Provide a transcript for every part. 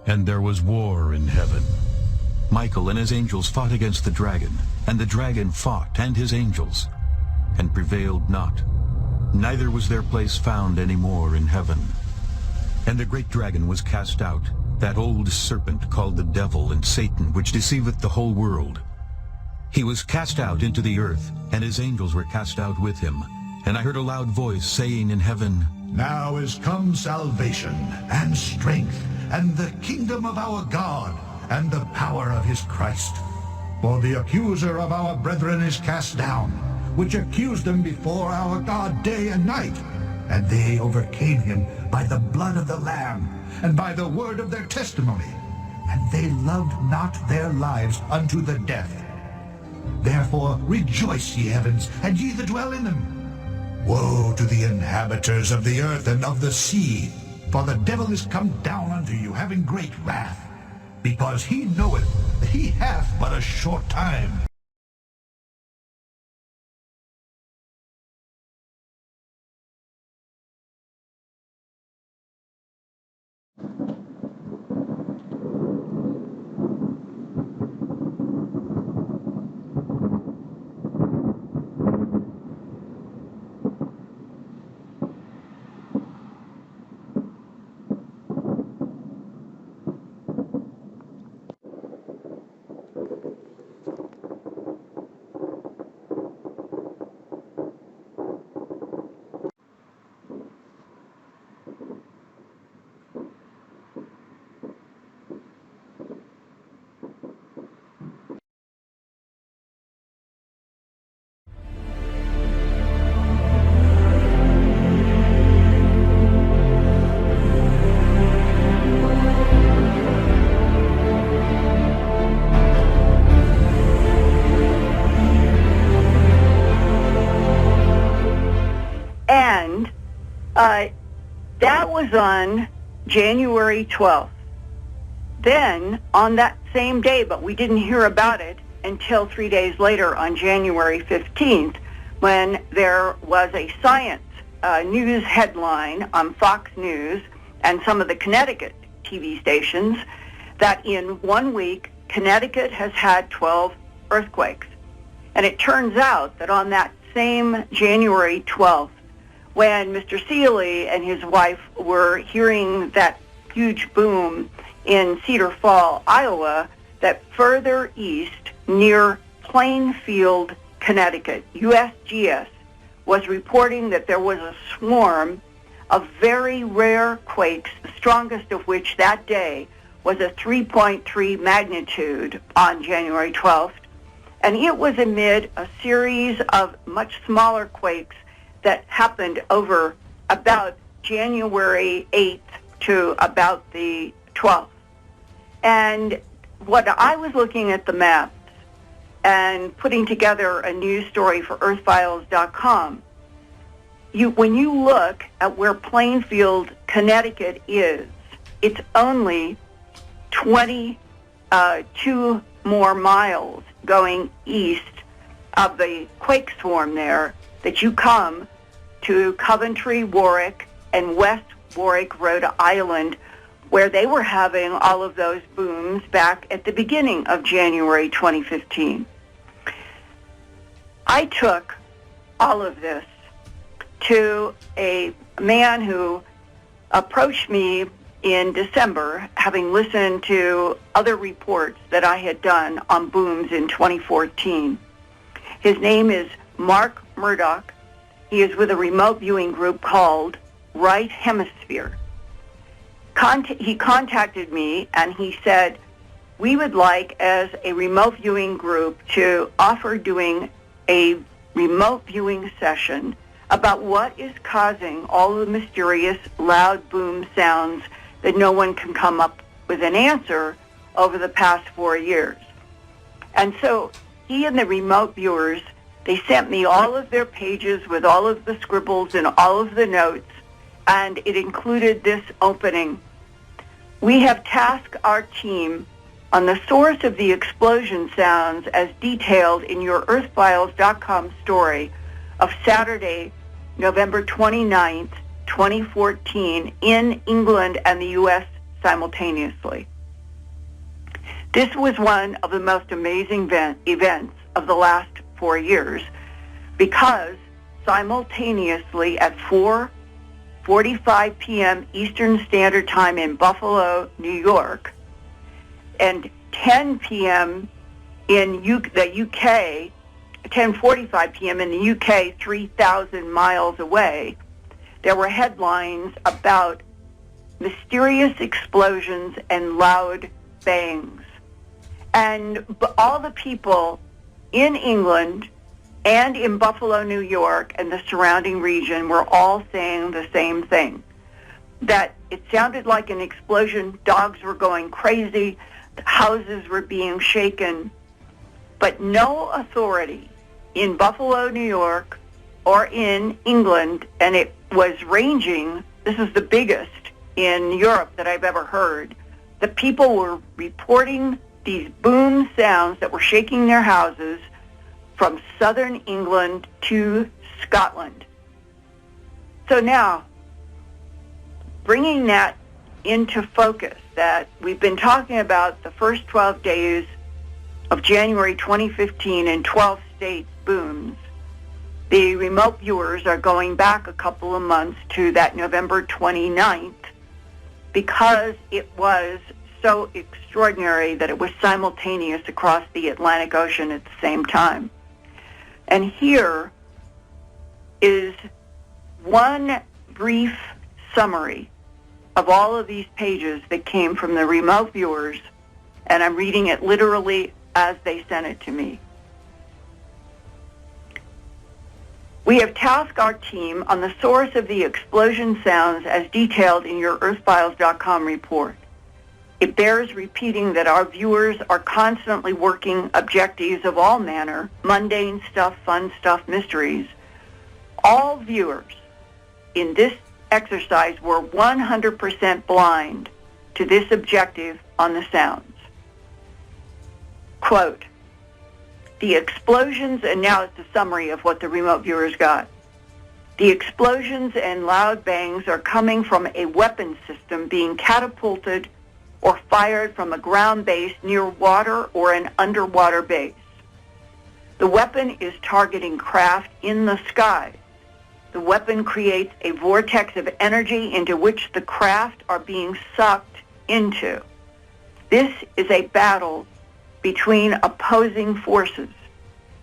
And there was war in heaven. Michael and his angels fought against the dragon, and the dragon fought and his angels, and prevailed not. Neither was their place found any more in heaven. And the great dragon was cast out, that old serpent called the devil and Satan, which deceiveth the whole world. He was cast out into the earth, and his angels were cast out with him. And I heard a loud voice saying in heaven, Now is come salvation, and strength, and the kingdom of our God, and the power of his Christ. For the accuser of our brethren is cast down, which accused them before our God day and night. And they overcame him by the blood of the Lamb, and by the word of their testimony. And they loved not their lives unto the death. Therefore rejoice, ye heavens, and ye that dwell in them. Woe to the inhabitants of the earth and of the sea, for the devil is come down unto you, having great wrath, because he knoweth that he hath but a short time. That was on January 12th. Then, on that same day, but we didn't hear about it until 3 days later on January 15th, when there was a science news headline on Fox News and some of the Connecticut TV stations that in 1 week, Connecticut has had 12 earthquakes. And it turns out that on that same January 12th, when Mr. Seeley and his wife were hearing that huge boom in Cedar Fall, Iowa, that further east near Plainfield, Connecticut, USGS, was reporting that there was a swarm of very rare quakes, the strongest of which that day was a 3.3 magnitude on January 12th. And it was amid a series of much smaller quakes that happened over about January 8th to about the 12th. And what I was looking at the maps and putting together a news story for earthfiles.com, when you look at where Plainfield, Connecticut is, it's only 22 more miles going east of the quake swarm there that you come to Coventry, Warwick, and West Warwick, Rhode Island, where they were having all of those booms back at the beginning of January 2015. I took all of this to a man who approached me in December, having listened to other reports that I had done on booms in 2014. His name is Mark Murdoch. He is with a remote viewing group called Right Hemisphere. He contacted me and he said, we would like, as a remote viewing group, to offer doing a remote viewing session about what is causing all the mysterious loud boom sounds that no one can come up with an answer over the past 4 years. And so he and the remote viewers, they sent me all of their pages with all of the scribbles and all of the notes, and it included this opening. We have tasked our team on the source of the explosion sounds as detailed in your earthfiles.com story of Saturday, November 29th, 2014, in England and the U.S. simultaneously. This was one of the most amazing events of the last 4 years, because simultaneously at 4:45 p.m. Eastern Standard Time in Buffalo, New York, and 10 p.m. in the UK, 10:45 p.m. in the UK, 3,000 miles away, there were headlines about mysterious explosions and loud bangs. And all the people in England and in Buffalo, New York, and the surrounding region were all saying the same thing, that it sounded like an explosion, dogs were going crazy, houses were being shaken, but no authority in Buffalo, New York, or in England, and it was ranging, this is the biggest in Europe that I've ever heard, the people were reporting these boom sounds that were shaking their houses from southern England to Scotland. So now, bringing that into focus, that we've been talking about the first 12 days of January 2015 in 12 states booms, the remote viewers are going back a couple of months to that November 29th, because it was so extraordinary that it was simultaneous across the Atlantic Ocean at the same time. And here is one brief summary of all of these pages that came from the remote viewers, and I'm reading it literally as they sent it to me. We have tasked our team on the source of the explosion sounds as detailed in your earthfiles.com report. It bears repeating that our viewers are constantly working objectives of all manner, mundane stuff, fun stuff, mysteries. All viewers in this exercise were 100% blind to this objective on the sounds. Quote, the explosions, and now it's a summary of what the remote viewers got. The explosions and loud bangs are coming from a weapon system being catapulted or fired from a ground base near water or an underwater base. The weapon is targeting craft in the sky. The weapon creates a vortex of energy into which the craft are being sucked into. This is a battle between opposing forces.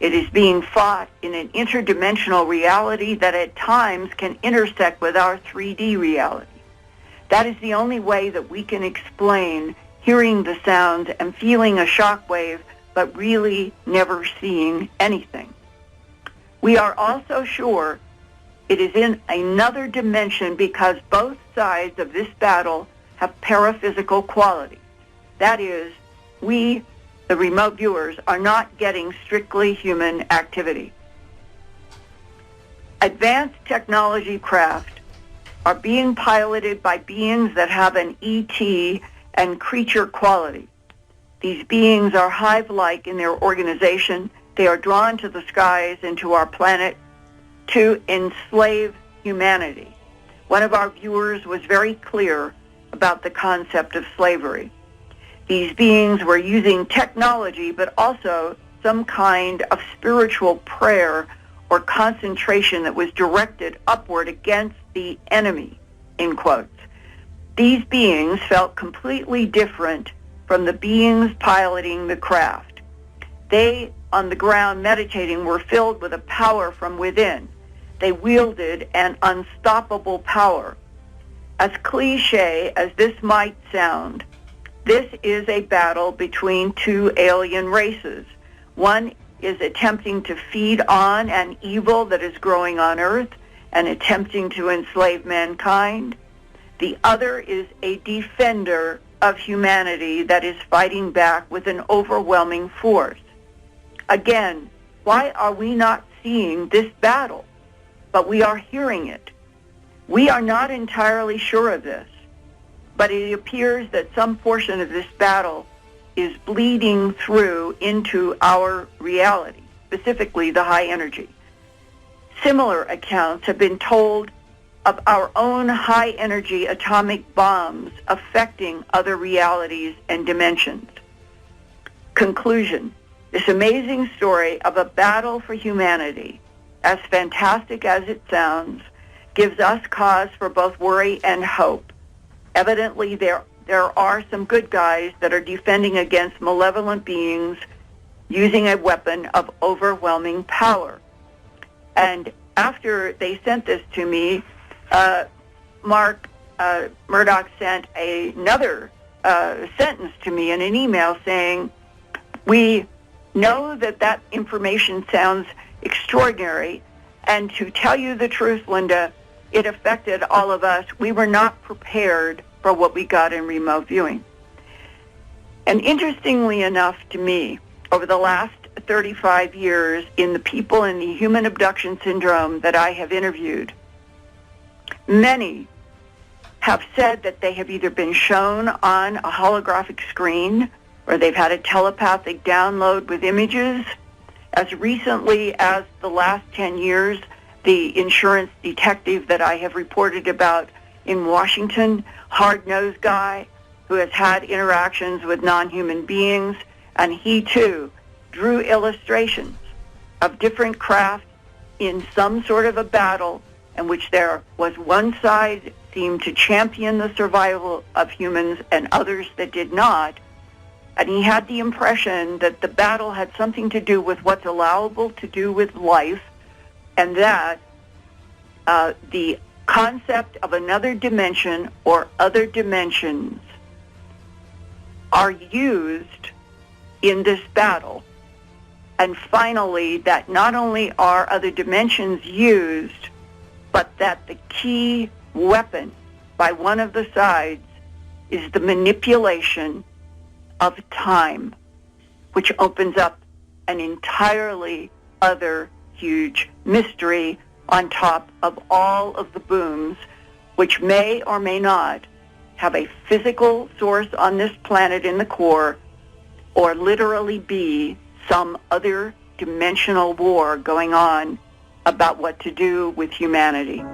It is being fought in an interdimensional reality that at times can intersect with our 3D reality. That is the only way that we can explain hearing the sounds and feeling a shock wave, but really never seeing anything. We are also sure it is in another dimension because both sides of this battle have paraphysical qualities. That is, we, the remote viewers, are not getting strictly human activity. Advanced technology craft are being piloted by beings that have an ET and creature quality. These beings are hive-like in their organization. They are drawn to the skies and to our planet to enslave humanity. One of our viewers was very clear about the concept of slavery. These beings were using technology, but also some kind of spiritual prayer or concentration that was directed upward against the enemy, in quotes. These beings felt completely different from the beings piloting the craft. They, on the ground meditating, were filled with a power from within. They wielded an unstoppable power. As cliche as this might sound, this is a battle between two alien races. One is attempting to feed on an evil that is growing on Earth and attempting to enslave mankind. The other is a defender of humanity that is fighting back with an overwhelming force. Again, why are we not seeing this battle? But we are hearing it. We are not entirely sure of this, but it appears that some portion of this battle is bleeding through into our reality, specifically the high energy. Similar accounts have been told of our own high energy atomic bombs affecting other realities and dimensions. Conclusion. This amazing story of a battle for humanity, as fantastic as it sounds, gives us cause for both worry and hope. Evidently, there are some good guys that are defending against malevolent beings using a weapon of overwhelming power. And after they sent this to me, Mark Murdoch sent another sentence to me in an email saying, "We know that information sounds extraordinary, and to tell you the truth, Linda, it affected all of us. We were not prepared for what we got in remote viewing." And interestingly enough to me, over the last 35 years, in the people in the human abduction syndrome that I have interviewed, many have said that they have either been shown on a holographic screen or they've had a telepathic download with images. As recently as the last 10 years, the insurance detective that I have reported about in Washington, hard-nosed guy who has had interactions with non-human beings, and he too drew illustrations of different craft in some sort of a battle in which there was one side seemed to champion the survival of humans and others that did not. And he had the impression that the battle had something to do with what's allowable to do with life, and that the concept of another dimension or other dimensions are used in this battle. And finally, that not only are other dimensions used, but that the key weapon by one of the sides is the manipulation of time, which opens up an entirely other huge mystery on top of all of the booms, which may or may not have a physical source on this planet in the core, or literally be some other dimensional war going on about what to do with humanity.